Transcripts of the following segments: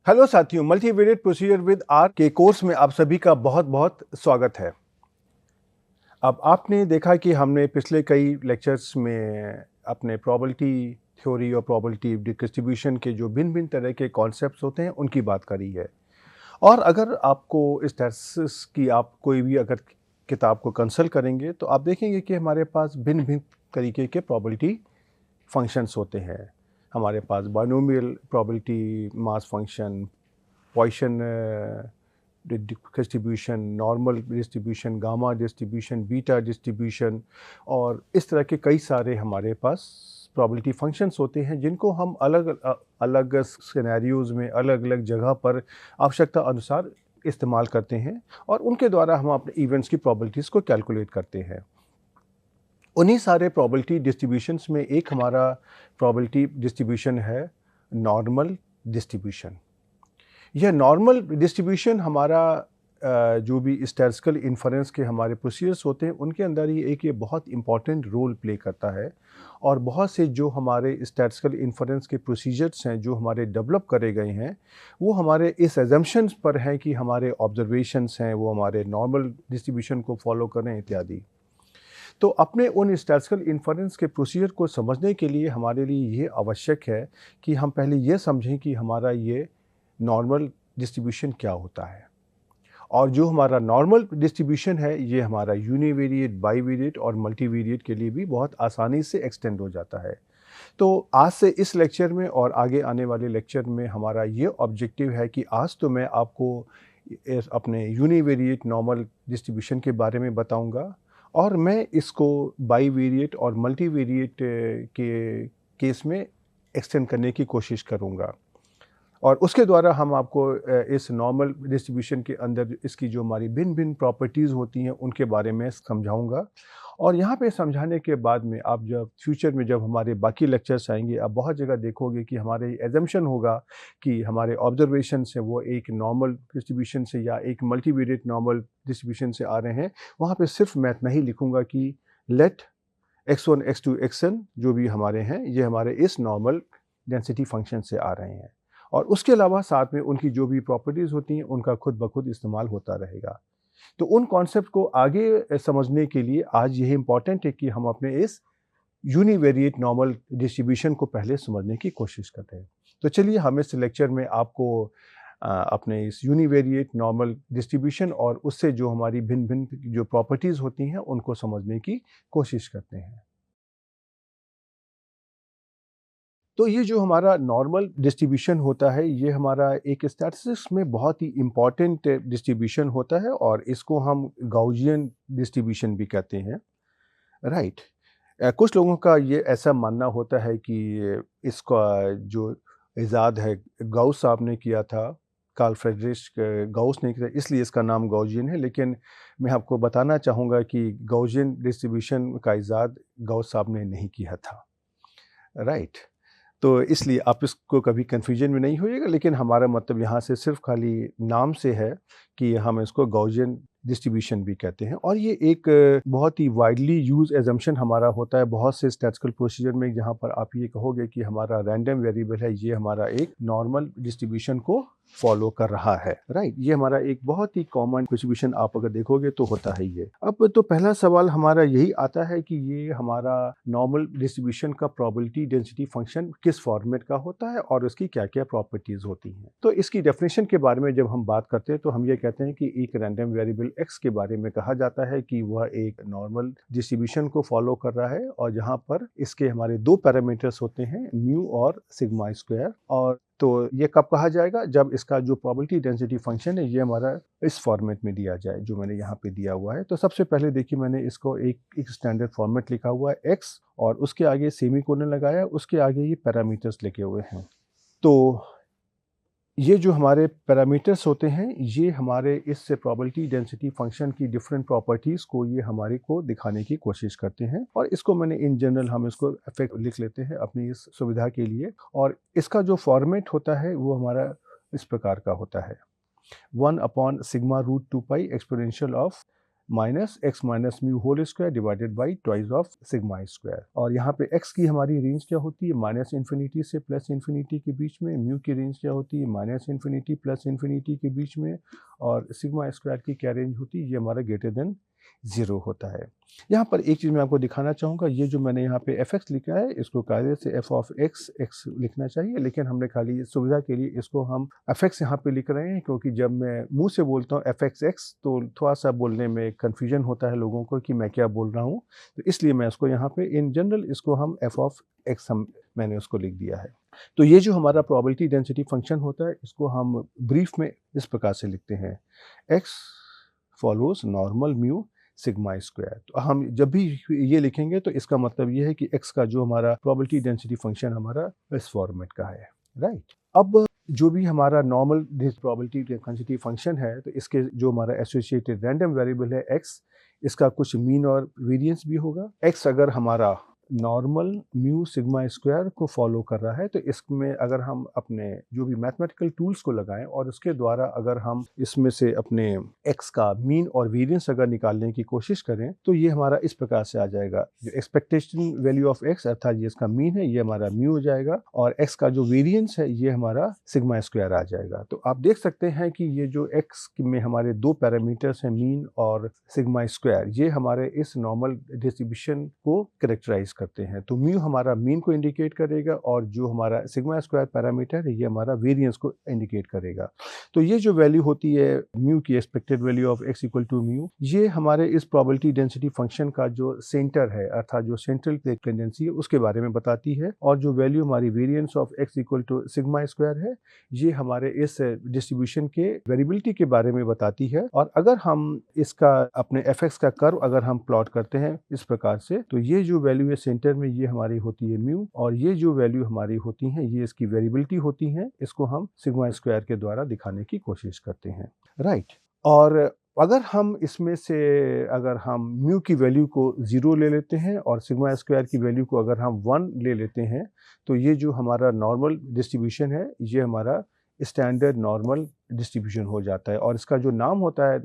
Hello साथियों, multivariate procedure with are के course में आप सभी का बहुत बहुत स्वागत है। अब आपने देखा कि हमने पिछले कई लेक्चर्स में अपने प्रोबेबिलिटी थ्योरी और प्रोबेबिलिटी डिस्ट्रीब्यूशन के जो भिन्न-भिन्न तरह के कॉन्सेप्ट्स होते हैं, उनकी बात करी है। और अगर आपको इस स्टैटिस्टिक्स की आप कोई भी अगर किताब को कंसल्ट करेंगे, तो आप देखेंगे कि हमारे पास भिन्न-भिन्न तरीके के प्रोबेबिलिटी फंक्शंस होते हैं। हमारे पास binomial probability mass function, Poisson distribution, normal distribution, gamma distribution, beta distribution और इस तरह के कई सारे हमारे पास प्रोबेबिलिटी फंक्शंस होते हैं जिनको हम अलग सिनेरियोज़ में अलग-अलग जगह पर आवश्यकता अनुसार इस्तेमाल करते हैं और उनके द्वारा हम अपने इवेंट्स की प्रोबेबिलिटीज़ को कैलकुलेट करते हैं। उन्हीं सारे प्रोबेबिलिटी डिस्ट्रीब्यूशंस में एक हमारा प्रोबेबिलिटी डिस्ट्रीब्यूशन है नॉर्मल डिस्ट्रीब्यूशन। यह नॉर्मल डिस्ट्रीब्यूशन हमारा जो भी स्टैटिस्टिकल इन्फरेंस के हमारे प्रोसीजर्स होते हैं उनके अंदर ये बहुत इम्पॉर्टेंट रोल प्ले करता है और बहुत से जो हमारे स्टैटिस्टिकल इन्फरेंस के प्रोसीजर्स हैं जो हमारे डेवलप करे गए हैं वो हमारे इस एजम्पशंस पर हैं कि हमारे ऑब्जर्वेशंस हैं वो हमारे नॉर्मल डिस्ट्रीब्यूशन को फॉलो करें इत्यादि। तो अपने उन स्टैटिस्टिकल इन्फरेंस के प्रोसीजर को समझने के लिए हमारे लिए ये आवश्यक है कि हम पहले ये समझें कि हमारा ये नॉर्मल डिस्ट्रीब्यूशन क्या होता है और जो हमारा नॉर्मल डिस्ट्रीब्यूशन है ये हमारा यूनिवेरिएट, बाईवेरिएट और मल्टीवेरिएट के लिए भी बहुत आसानी से एक्सटेंड हो जाता है। तो आज से इस लेक्चर में और आगे आने वाले लेक्चर में हमारा ये ऑब्जेक्टिव है कि आज तो मैं आपको अपने यूनिवेरिएट नॉर्मल डिस्ट्रीब्यूशन के बारे में बताऊंगा और मैं इसको बाईवेरिएट और मल्टीवेरिएट के केस में एक्सटेंड करने की कोशिश करूंगा और उसके द्वारा हम आपको इस नॉर्मल डिस्ट्रीब्यूशन के अंदर इसकी जो हमारी भिन्न-भिन्न प्रॉपर्टीज़ होती हैं उनके बारे में समझाऊंगा। और यहाँ पे समझाने के बाद में आप जब फ्यूचर में जब हमारे बाकी लेक्चर्स आएंगे आप बहुत जगह देखोगे कि हमारे एजम्पशन होगा कि हमारे ऑब्जर्वेशन से वो एक नॉर्मल डिस्ट्रीब्यूशन से या एक मल्टीवेरिएट नॉर्मल डिस्ट्रीब्यूशन से आ रहे हैं। वहाँ पे सिर्फ मैं इतना ही लिखूँगा कि लेट x1, x2, xn जो भी हमारे हैं ये हमारे इस नॉर्मल डेंसिटी फंक्शन से आ रहे हैं और उसके अलावा साथ में उनकी जो भी प्रॉपर्टीज़ होती हैं उनका खुद ब खुद इस्तेमाल होता रहेगा। तो उन कॉन्सेप्ट को आगे समझने के लिए आज यही इम्पॉर्टेंट है कि हम अपने इस यूनिवेरिएट नॉर्मल डिस्ट्रीब्यूशन को पहले समझने की कोशिश करते हैं। तो चलिए हम इस लेक्चर में आपको अपने इस यूनिवेरिएट नॉर्मल डिस्ट्रीब्यूशन और उससे जो हमारी भिन्न-भिन्न जो प्रॉपर्टीज़ होती हैं उनको समझने की कोशिश करते हैं। तो ये जो हमारा नॉर्मल डिस्ट्रीब्यूशन होता है ये हमारा एक स्टैटिस्टिक्स में बहुत ही इम्पॉर्टेंट डिस्ट्रीब्यूशन होता है और इसको हम गाउसियन डिस्ट्रीब्यूशन भी कहते हैं, राइट। कुछ लोगों का ये ऐसा मानना होता है कि इसका जो इजाद है गाउस साहब ने किया था, कार्ल फ्रेडरिक गाउस ने किया इसलिए इसका नाम गाउसियन है, लेकिन मैं आपको बताना चाहूँगा कि गाउसियन डिस्ट्रीब्यूशन का इजाद गाउस साहब ने नहीं किया था, राइट। तो इसलिए आप इसको कभी कन्फ्यूजन में नहीं होइएगा, लेकिन हमारा मतलब यहाँ से सिर्फ खाली नाम से है कि हम इसको गाउसियन डिस्ट्रीब्यूशन भी कहते हैं और ये एक बहुत ही वाइडली यूज एजम्पशन हमारा होता है बहुत से स्टैटिस्टिकल प्रोसीजर में, जहाँ पर आप ये कहोगे कि हमारा रैंडम वेरिएबल है ये हमारा एक नॉर्मल डिस्ट्रीब्यूशन को फॉलो कर रहा है, राइट। ये हमारा एक बहुत ही कॉमन डिस्ट्रीब्यूशन आप अगर देखोगे तो होता है ये। अब तो पहला सवाल हमारा यही आता है कि ये हमारा नॉर्मल डिस्ट्रीब्यूशन का प्रोबेबिलिटी डेंसिटी फंक्शन किस फॉर्मेट का होता है और उसकी क्या क्या प्रॉपर्टीज होती हैं। तो इसकी डेफिनेशन के बारे में जब हम बात करते हैं तो हम ये कहते हैं कि एक रैंडम वेरिएबल x के बारे में कहा जाता है कि वह एक नॉर्मल डिस्ट्रीब्यूशन को फॉलो कर रहा है और जहाँ पर इसके हमारे दो पैरामीटर्स होते हैं म्यू और सिग्मा स्क्वायर। और तो ये कब कहा जाएगा जब इसका जो प्रोबेबिलिटी डेंसिटी फंक्शन है ये हमारा इस फॉर्मेट में दिया जाए जो मैंने यहाँ पे दिया हुआ है। तो सबसे पहले देखिए मैंने इसको एक स्टैंडर्ड फॉर्मेट लिखा हुआ है x और उसके आगे सेमीकोलन लगाया, उसके आगे ये पैरामीटर्स लिखे हुए हैं। तो ये जो हमारे पैरामीटर्स होते हैं ये हमारे इस प्रोबेबिलिटी डेंसिटी फंक्शन की डिफरेंट प्रॉपर्टीज़ को ये हमारे को दिखाने की कोशिश करते हैं और इसको मैंने इन जनरल हम इसको इफेक्ट लिख लेते हैं अपनी इस सुविधा के लिए। और इसका जो फॉर्मेट होता है वो हमारा इस प्रकार का होता है 1/σ√2π exponential of minus x minus mu whole square divided by twice of sigma square. और यहाँ पे एक्स की हमारी रेंज क्या होती है, माइनस इन्फिनिटी से प्लस इन्फिनिटी के बीच में, म्यू की रेंज क्या होती है, माइनस इन्फिनिटी प्लस इन्फिनिटी के बीच में, और सिग्मा स्क्वायर की क्या रेंज होती है, ये हमारा ग्रेटर देन 0 होता है। यहाँ पर एक चीज़ मैं आपको दिखाना चाहूँगा, ये जो मैंने यहाँ पे एफ एक्स लिखा है इसको कायदे से एफ ऑफ एक्स एक्स लिखना चाहिए, लेकिन हमने खाली सुविधा के लिए इसको हम एफ एक्स यहाँ पे लिख रहे हैं, क्योंकि जब मैं मुंह से बोलता हूँ एफ एक्स एक्स तो थोड़ा सा बोलने में कन्फ्यूजन होता है लोगों को कि मैं क्या बोल रहा हूँ, तो इसलिए मैं इसको यहाँ पे इन जनरल इसको हम एफ ऑफ एक्स मैंने उसको लिख दिया है। तो ये जो हमारा प्रोबेबिलिटी डेंसिटी फंक्शन होता है इसको हम ब्रीफ में इस प्रकार से लिखते हैं, x follows normal mu sigma square. तो हम जब भी ये लिखेंगे तो इसका मतलब ये है कि x का जो हमारा प्रोबेबिलिटी डेंसिटी फंक्शन हमारा इस फॉर्मेट का है, राइट। अब जो भी हमारा नॉर्मल प्रोबेबिलिटी डेंसिटी फंक्शन है, तो इसके जो हमारा एसोसिएटेड रैंडम वेरिएबल है x, इसका कुछ मीन और वेरिएंस भी होगा। x अगर हमारा नॉर्मल म्यू सिग्मा स्क्वायर को फॉलो कर रहा है, तो इसमें अगर हम अपने जो भी मैथमेटिकल टूल्स को लगाएं और उसके द्वारा अगर हम इसमें से अपने x का मीन और वेरिएंस अगर निकालने की कोशिश करें, तो ये हमारा इस प्रकार से आ जाएगा, जो एक्सपेक्टेशन वैल्यू ऑफ x अर्थात ये इसका मीन है, ये हमारा म्यू हो जाएगा, और x का जो वेरिएंस है ये हमारा सिग्मा स्क्वायर आ जाएगा। तो आप देख सकते हैं कि ये जो x में हमारे दो पैरामीटर्स हैं, मीन और सिग्मा स्क्वायर, ये हमारे इस नॉर्मल डिस्ट्रीब्यूशन को कैरेक्टराइज करते हैं। तो म्यू हमारा मीन को इंडिकेट करेगा और जो हमारा सिग्मा स्क्वायर पैरामीटर है ये हमारा वेरिएंस को इंडिकेट करेगा। तो ये जो वैल्यू होती है म्यू की, expected value of x equal to mu, ये हमारे इस प्रोबेबिलिटी डेंसिटी फंक्शन का जो सेंटर है अर्थात जो सेंट्रल टेंडेंसी है उसके बारे में बताती है, और जो वैल्यू हमारी variance of x equal to sigma square है ये हमारे इस डिस्ट्रीब्यूशन के वेरिएबिलिटी के बारे में बताती है। और अगर हम इसका अपने fx का कर्व अगर हम प्लॉट करते हैं इस प्रकार से, तो ये जो वैल्यू है सेंटर में ये हमारी होती है म्यू, और ये जो वैल्यू हमारी होती हैं ये इसकी वेरिएबिलिटी होती हैं, इसको हम सिग्मा स्क्वायर के द्वारा दिखाने की कोशिश करते हैं, राइट। और अगर हम इसमें से अगर हम म्यू की वैल्यू को 0 ले लेते हैं और सिग्मा स्क्वायर की वैल्यू को अगर हम 1 ले लेते हैं, तो ये जो हमारा नॉर्मल डिस्ट्रीब्यूशन है ये हमारा स्टैंडर्ड नॉर्मल डिस्ट्रीब्यूशन हो जाता है, और इसका जो नाम होता है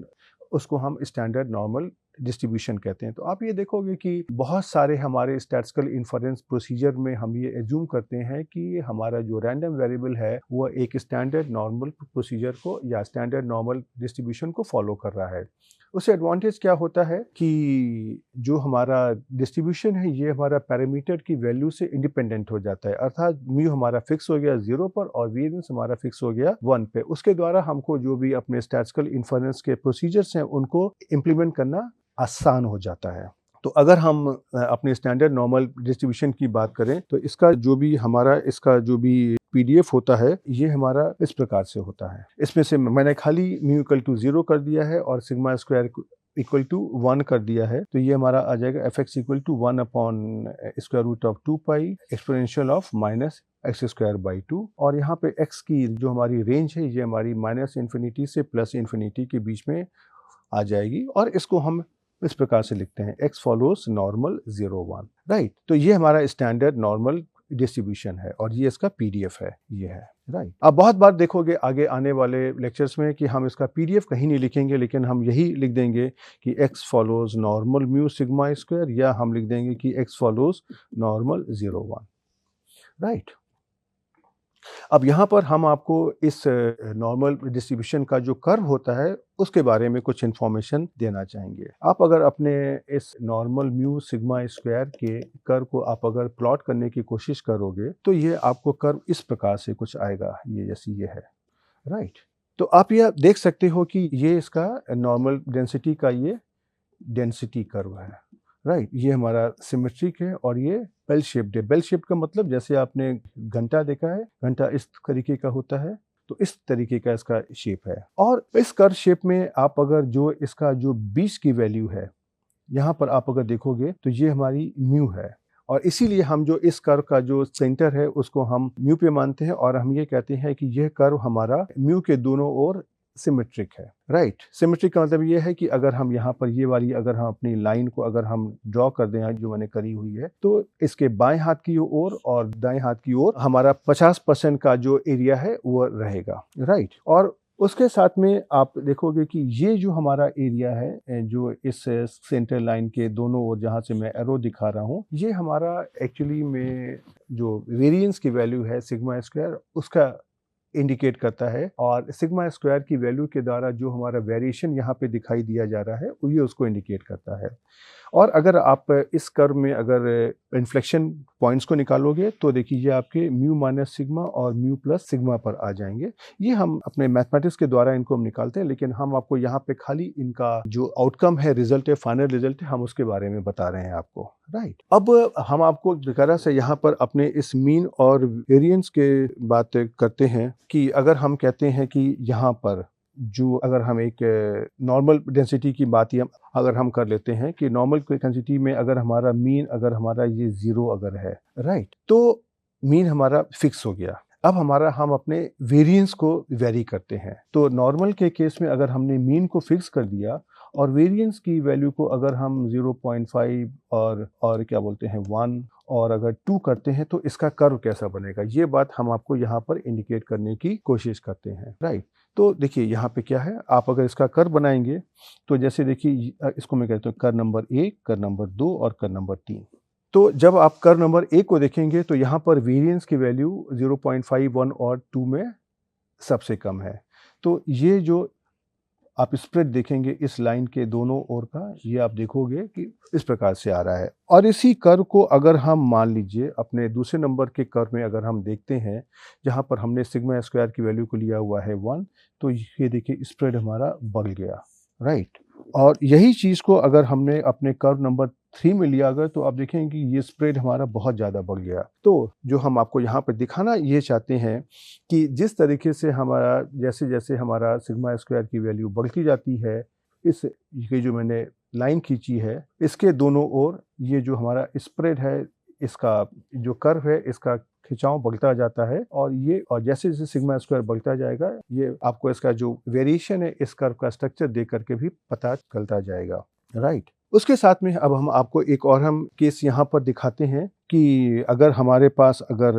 उसको हम स्टैंडर्ड नॉर्मल डिस्ट्रीब्यूशन कहते हैं। तो आप ये देखोगे कि बहुत सारे हमारे स्टैटिस्टिकल इन्फरेंस प्रोसीजर में हम ये एज्यूम करते हैं कि हमारा जो रैंडम वेरिएबल है वो एक स्टैंडर्ड नॉर्मल प्रोसीजर को या स्टैंडर्ड नॉर्मल डिस्ट्रीब्यूशन को फॉलो कर रहा है। उससे एडवांटेज क्या होता है कि जो हमारा डिस्ट्रीब्यूशन है ये हमारा पैरामीटर की वैल्यू से इंडिपेंडेंट हो जाता है, अर्थात म्यू हमारा फिक्स हो गया 0 पर और वेरिएंस हमारा फिक्स हो गया 1 पे। उसके द्वारा हमको जो भी अपने स्टैटिस्टिकल इन्फरेंस के प्रोसीजर्स हैं उनको इम्प्लीमेंट करना आसान हो जाता है। तो अगर हम अपने स्टैंडर्ड नॉर्मल डिस्ट्रीब्यूशन की बात करें, तो इसका जो भी PDF होता है ये हमारा इस प्रकार से होता है। इसमें से मैंने खाली म्यू इक्वल टू 0 कर दिया है और सिग्मा स्क्वायर इक्वल टू 1 कर दिया है, तो ये हमारा आ जाएगा fx equal to 1 upon square root of 2 pi exponential of minus x square by 2। और यहाँ पे x की जो हमारी रेंज है ये हमारी माइनस इन्फिनिटी से प्लस इन्फिनिटी के बीच में आ जाएगी, और इसको हम इस प्रकार से लिखते हैं x फॉलोज नॉर्मल 0 1, राइट। तो ये हमारा स्टैंडर्ड नॉर्मल डिस्ट्रीब्यूशन है और ये इसका PDF है, ये है, राइट। अब बहुत बार देखोगे आगे आने वाले लेक्चर्स में कि हम इसका PDF कहीं नहीं लिखेंगे, लेकिन हम यही लिख देंगे कि x follows normal mu sigma square, या हम लिख देंगे कि x फॉलोज नॉर्मल 0 1, राइट। अब यहाँ पर हम आपको इस नॉर्मल डिस्ट्रीब्यूशन का जो कर्व होता है उसके बारे में कुछ इन्फॉर्मेशन देना चाहेंगे। आप अगर अपने इस नॉर्मल म्यू सिग्मा स्क्वायर के कर्व को आप अगर प्लॉट करने की कोशिश करोगे, तो ये आपको कर्व इस प्रकार से कुछ आएगा, ये जैसी ये है, राइट। तो आप ये देख सकते हो कि ये इसका नॉर्मल डेंसिटी का ये डेंसिटी कर्व है, राइट। ये हमारा सिमेट्रिक है और ये बेल शेप्ड है। बेल शेप्ड का मतलब जैसे आपने घंटा देखा है, घंटा इस तरीके का होता है, तो इस तरीके का इसका शेप है। और इस कर्व शेप में आप अगर जो इसका जो 20 की वैल्यू है यहाँ पर आप अगर देखोगे तो ये हमारी म्यू है, और इसीलिए हम जो इस कर्व का जो सेंटर है उसको हम म्यू पे मानते हैं, और हम ये कहते हैं कि यह कर्व हमारा म्यू के दोनों ओर सिमेट्रिक है, राइट। सिमेट्रिक का मतलब ये है कि अगर हम यहाँ पर ये वाली अगर हम अपनी लाइन को अगर हम ड्रॉ कर दें जो मैंने करी हुई है, तो इसके बाएं हाथ की ओर और दाएं हाथ की ओर हमारा 50% का जो एरिया है वो रहेगा, राइट। और उसके साथ में आप देखोगे कि ये जो हमारा एरिया है जो इस सेंटर लाइन के दोनों ओर जहाँ से मैं एरो दिखा रहा हूँ, ये हमारा एक्चुअली में जो वेरिएंस की वैल्यू है सिग्मा स्क्वायर उसका इंडिकेट करता है, और सिग्मा स्क्वायर की वैल्यू के द्वारा जो हमारा वेरिएशन यहाँ पे दिखाई दिया जा रहा है ये उसको इंडिकेट करता है। और अगर आप इस कर्व में अगर इन्फ्लेक्शन पॉइंट्स को निकालोगे तो देखिए ये आपके म्यू माइनस सिग्मा और म्यू प्लस सिग्मा पर आ जाएंगे। ये हम अपने मैथमेटिक्स के द्वारा इनको हम निकालते हैं, लेकिन हम आपको यहाँ पे खाली इनका जो आउटकम है, रिजल्ट है, फाइनल रिजल्ट है, हम उसके बारे में बता रहे हैं आपको, राइट। अब हम आपको दोबारा से यहाँ पर अपने इस मीन और वेरिएंस के बात करते हैं कि अगर हम कहते हैं कि यहाँ पर जो अगर हम एक नॉर्मल डेंसिटी की बात ही अगर हम कर लेते हैं कि नॉर्मल डेंसिटी में अगर हमारा मीन अगर हमारा ये 0 अगर है, राइट, तो मीन हमारा फिक्स हो गया। अब हमारा हम अपने वेरिएंस को वेरी करते हैं। तो नॉर्मल के केस में अगर हमने मीन को फिक्स कर दिया और वेरिएंस की वैल्यू को अगर हम 0.5 और क्या बोलते हैं 1 और अगर 2 करते हैं तो इसका कर्व कैसा बनेगा, ये बात हम आपको यहाँ पर इंडिकेट करने की कोशिश करते हैं, राइट। तो देखिए यहाँ पे क्या है, आप अगर इसका कर्व बनाएंगे तो जैसे देखिए इसको मैं कहता हूँ कर्व नंबर 1, कर्व नंबर 2 और कर्व नंबर 3। तो जब आप कर्व नंबर 1 को देखेंगे तो यहाँ पर वेरिएंस की वैल्यू 0.5, 1 और 2 में सबसे कम है। तो ये जो आप स्प्रेड देखेंगे इस लाइन के दोनों ओर का, ये आप देखोगे कि इस प्रकार से आ रहा है। और इसी कर्व को अगर हम मान लीजिए अपने दूसरे नंबर के कर्व में अगर हम देखते हैं जहाँ पर हमने सिग्मा स्क्वायर की वैल्यू को लिया हुआ है 1, तो ये देखिए स्प्रेड हमारा बढ़ गया, राइट। और यही चीज़ को अगर हमने अपने कर्व नंबर 3 में लिया अगर, तो आप देखेंगे कि ये स्प्रेड हमारा बहुत ज़्यादा बढ़ गया। तो जो हम आपको यहाँ पे दिखाना ये चाहते हैं कि जिस तरीके से हमारा जैसे जैसे हमारा सिग्मा स्क्वायर की वैल्यू बढ़ती जाती है, इस ये जो मैंने लाइन खींची है इसके दोनों ओर ये जो हमारा स्प्रेड है, इसका जो कर्व है इसका खिंचाव बढ़ता जाता है, और जैसे जैसे सिग्मा स्क्वायर बढ़ता जाएगा ये आपको इसका जो वेरिएशन है इस कर्व का स्ट्रक्चर देख करके भी पता चलता जाएगा, राइट। उसके साथ में अब हम आपको एक और हम केस यहाँ पर दिखाते हैं कि अगर हमारे पास अगर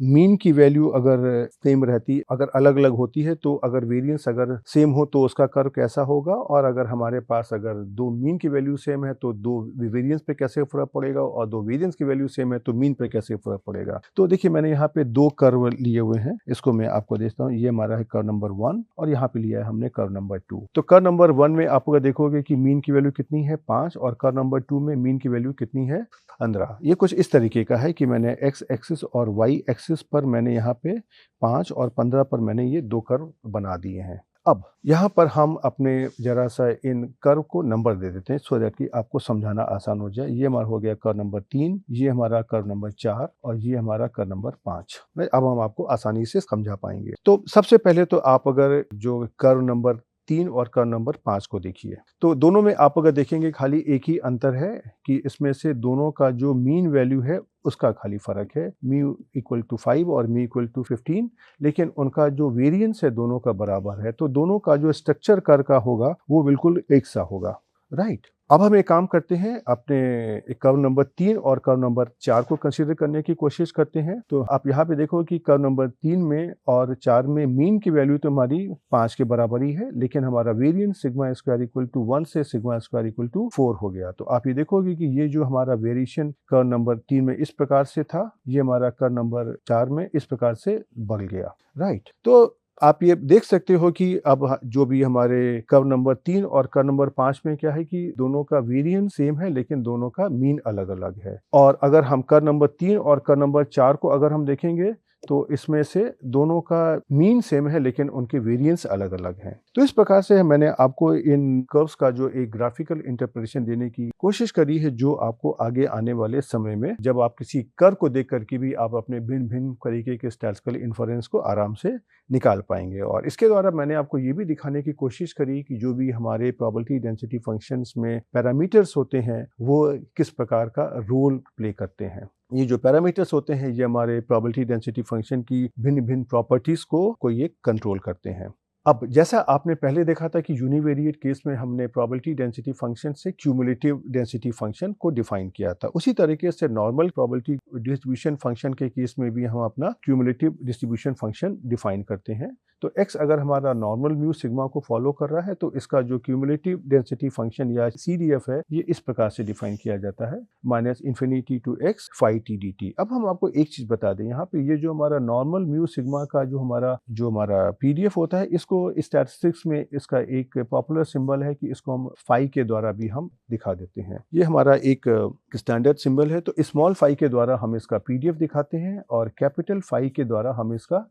मीन की वैल्यू अगर सेम रहती, अगर अलग अलग होती है, तो अगर वेरिएंस अगर सेम हो तो उसका कर्व कैसा होगा, और अगर हमारे पास अगर दो मीन की वैल्यू सेम है तो दो वेरिएंस पे कैसे फर्क पड़ेगा, और दो वेरिएंस की वैल्यू सेम है तो मीन पे कैसे फर्क पड़ेगा। तो देखिए मैंने यहाँ पे दो कर्व लिए हुए हैं, इसको मैं आपको देता हूँ। ये हमारा है कर्व नंबर 1 और यहाँ पे लिया है हमने कर्व नंबर 2। तो कर्व नंबर 1 में आप अगर देखोगे कि मीन की वैल्यू कितनी है 5, और कर्व नंबर 2 में मीन की वैल्यू कितनी है 15। ये कुछ इस तरीके का है कि मैंने एक्स एक्सिस और वाई एक्सिस पर मैंने यहाँ पे 5 और 15 पर मैंने ये दो कर्व बना दिए हैं। अब यहाँ पर हम अपने जरा सा इन कर्व को नंबर दे देते हैं सो दैट कि आपको समझाना आसान हो जाए। ये हमारा हो गया कर्व नंबर 3, ये हमारा कर्व नंबर 4 और ये हमारा कर्व नंबर 5। अब हम आपको आसानी से समझा पाएंगे। तो सबसे पहले तो आप अगर जो कर्व नंबर 3 और कर्व नंबर 5 को देखिए, तो दोनों में आप अगर देखेंगे खाली एक ही अंतर है कि इसमें से दोनों का जो मीन वैल्यू है उसका खाली फर्क है, म्यू इक्वल टू 5 और म्यू इक्वल टू 15, लेकिन उनका जो वेरिएंस है दोनों का बराबर है। तो दोनों का जो स्ट्रक्चर कर्व का होगा वो बिल्कुल एक सा होगा, राइट। अब हम एक काम करते हैं, अपने कर्व नंबर 3 और कर्व नंबर 4 को कंसीडर करने की कोशिश करते हैं। तो आप यहाँ पे देखो कि कर्व नंबर 3 में और 4 में मीन की वैल्यू तो हमारी 5 के बराबर ही है, लेकिन हमारा variance sigma square equal to 1 से सिग्मा स्क्वायर इक्वल टू 4 हो गया। तो आप ये देखोगे कि ये जो हमारा वेरिएशन कर्व नंबर 3 में इस प्रकार से था, ये हमारा कर्व नंबर 4 में इस प्रकार से बढ़ गया, राइट। तो आप ये देख सकते हो कि अब जो भी हमारे कर्व नंबर 3 और कर्व नंबर 5 में क्या है कि दोनों का वेरिएंस सेम है लेकिन दोनों का मीन अलग अलग है। और अगर हम कर्व नंबर 3 और कर्व नंबर 4 को अगर हम देखेंगे तो इसमें से दोनों का मीन सेम है लेकिन उनके वेरिएंस अलग अलग हैं। तो इस प्रकार से मैंने आपको इन कर्व्स का जो एक ग्राफिकल इंटरप्रिटेशन देने की कोशिश करी है, जो आपको आगे आने वाले समय में जब आप किसी कर्व को देख करके भी आप अपने भिन्न भिन्न तरीके के स्टैटिस्टिकल इन्फरेंस को आराम से निकाल पाएंगे। और इसके द्वारा मैंने आपको ये भी दिखाने की कोशिश करी कि जो भी हमारे प्रोबेबिलिटी डेंसिटी फंक्शंस में पैरामीटर्स होते हैं वो किस प्रकार का रोल प्ले करते हैं। ये जो पैरामीटर्स होते हैं ये हमारे प्रोबेबिलिटी डेंसिटी फंक्शन की भिन्न भिन्न प्रॉपर्टीज को ये कंट्रोल करते हैं। अब जैसा आपने पहले देखा था कि यूनिवेरिएट केस में हमने प्रोबेबिलिटी डेंसिटी फंक्शन से क्यूमुलेटिव डेंसिटी फंक्शन को डिफाइन किया था, उसी तरीके से नॉर्मल प्रोबेबिलिटी डिस्ट्रीब्यूशन फंक्शन के केस में भी हम अपना क्यूमुलेटिव डिस्ट्रीब्यूशन फंक्शन डिफाइन करते हैं। तो x अगर हमारा नॉर्मल म्यू सिग्मा को फॉलो कर रहा है तो इसका जो क्यूमुलेटिव डेंसिटी फंक्शन या CDF है ये इस प्रकार से डिफाइन किया जाता है -∞ to x phi t dt। अब हम आपको एक चीज बता दें, यहाँ पे ये जो हमारा नॉर्मल म्यू सिग्मा का जो हमारा PDF होता है, इसको स्टैटिस्टिक्स में इसका एक पॉपुलर सिंबल है कि इसको हम फाई के द्वारा भी हम दिखा देते हैं। ये हमारा एक स्टैंडर्ड सिंबल है। तो स्मॉल फाई के द्वारा हम इसका PDF दिखाते हैं और कैपिटल फाई के द्वारा हम इसका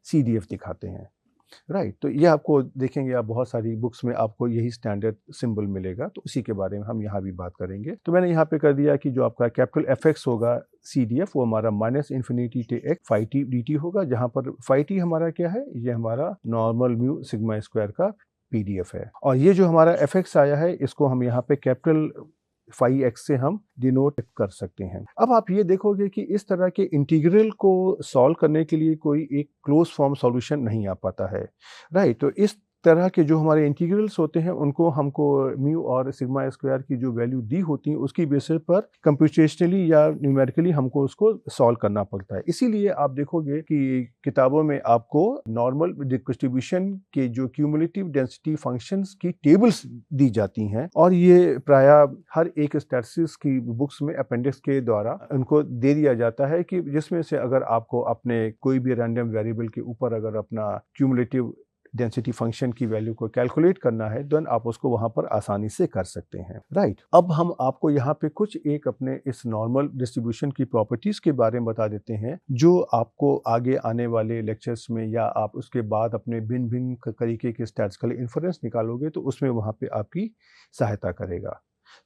CDF दिखाते हैं, राइट। तो ये आपको देखेंगे, आप बहुत सारी बुक्स में आपको यही स्टैंडर्ड सिंबल मिलेगा, तो उसी के बारे में हम यहाँ भी बात करेंगे। तो मैंने यहाँ पे कर दिया कि जो आपका कैपिटल FX होगा CDF वो हमारा -∞ to x phi t dt होगा, जहाँ पर phi t हमारा क्या है, ये हमारा नॉर्मल म्यू सिग्मा स्क्वायर का PDF है। और ये जो हमारा FX आया है इसको हम यहाँ पे कैपिटल फाई एक्स से हम डिनोट कर सकते हैं। अब आप ये देखोगे कि इस तरह के इंटीग्रल को सॉल्व करने के लिए कोई एक क्लोज फॉर्म सॉल्यूशन नहीं आ पाता है, राइट। तो इस तरह के जो हमारे इंटीग्रल्स होते हैं उनको हमको म्यू और सिग्मा स्क्वायर की जो वैल्यू दी होती है उसकी बेसिस पर कंप्यूटेशनली या न्यूमेरिकली हमको उसको सॉल्व करना पड़ता है। इसीलिए आप देखोगे कि किताबों में आपको नॉर्मल डिस्ट्रीब्यूशन के जो क्यूमुलेटिव डेंसिटी फंक्शंस की टेबल्स दी जाती हैं और ये प्राय हर एक स्टैटिस्टिक्स की बुक्स में अपेंडिक्स के द्वारा उनको दे दिया जाता है कि जिसमें से अगर आपको अपने कोई भी रैंडम वेरिएबल के ऊपर अगर अपना क्यूमुलेटिव डेंसिटी फंक्शन की वैल्यू को कैलकुलेट करना है देन आप उसको वहां पर आसानी से कर सकते हैं, राइट। अब हम आपको यहाँ पे कुछ एक अपने इस नॉर्मल डिस्ट्रीब्यूशन की प्रॉपर्टीज के बारे में बता देते हैं जो आपको आगे आने वाले लेक्चर्स में या आप उसके बाद अपने भिन्न भिन्न तरीके के स्टैटिस्टिकल इन्फरेंस निकालोगे तो उसमें वहां पे आपकी सहायता करेगा।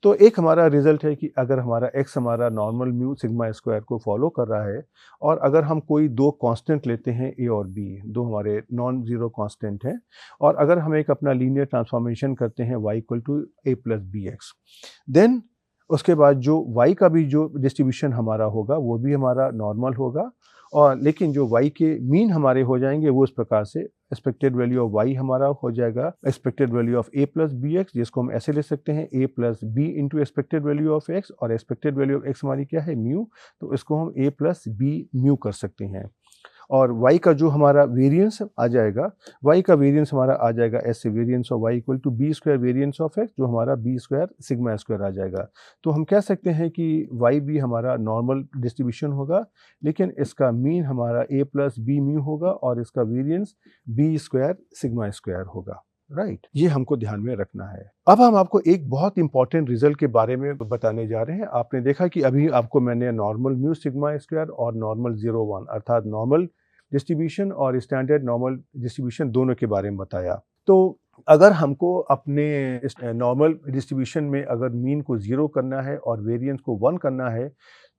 तो एक हमारा रिजल्ट है कि अगर हमारा x हमारा नॉर्मल म्यू सिग्मा स्क्वायर को फॉलो कर रहा है और अगर हम कोई दो कांस्टेंट लेते हैं a और b, दो हमारे नॉन जीरो कांस्टेंट हैं, और अगर हम एक अपना लीनियर ट्रांसफॉर्मेशन करते हैं y equal to a plus bx, then उसके बाद जो y का भी जो डिस्ट्रीब्यूशन हमारा होगा वो भी हमारा नॉर्मल होगा, और लेकिन जो y के मीन हमारे हो जाएंगे वो इस प्रकार से एक्सपेक्टेड वैल्यू ऑफ y हमारा हो जाएगा expected value of a plus bx, जिसको हम ऐसे ले सकते हैं a plus b into expected value of x, और एक्सपेक्टेड वैल्यू ऑफ x हमारी क्या है म्यू, तो इसको हम a प्लस b म्यू कर सकते हैं। और y का जो हमारा वेरिएंस आ जाएगा, y का वेरिएंस हमारा आ जाएगा ऐसे variance of y equal to b square variance of x, जो हमारा b स्क्वायर सिग्मा स्क्वायर आ जाएगा। तो हम कह सकते हैं कि y भी हमारा नॉर्मल डिस्ट्रीब्यूशन होगा लेकिन इसका मीन हमारा a प्लस b म्यू होगा और इसका variance b square sigma square होगा, राइट। ये हमको ध्यान में रखना है। अब हम आपको एक बहुत इंपॉर्टेंट रिजल्ट के बारे में बताने जा रहे हैं। आपने देखा कि अभी आपको मैंने नॉर्मल म्यू सिग्मा स्क्वायर और नॉर्मल 0 1 अर्थात नॉर्मल डिस्ट्रीब्यूशन और स्टैंडर्ड नॉर्मल डिस्ट्रीब्यूशन दोनों के बारे में बताया। तो अगर हमको अपने नॉर्मल डिस्ट्रीब्यूशन में अगर मीन को 0 करना है और वेरिएंस को 1 करना है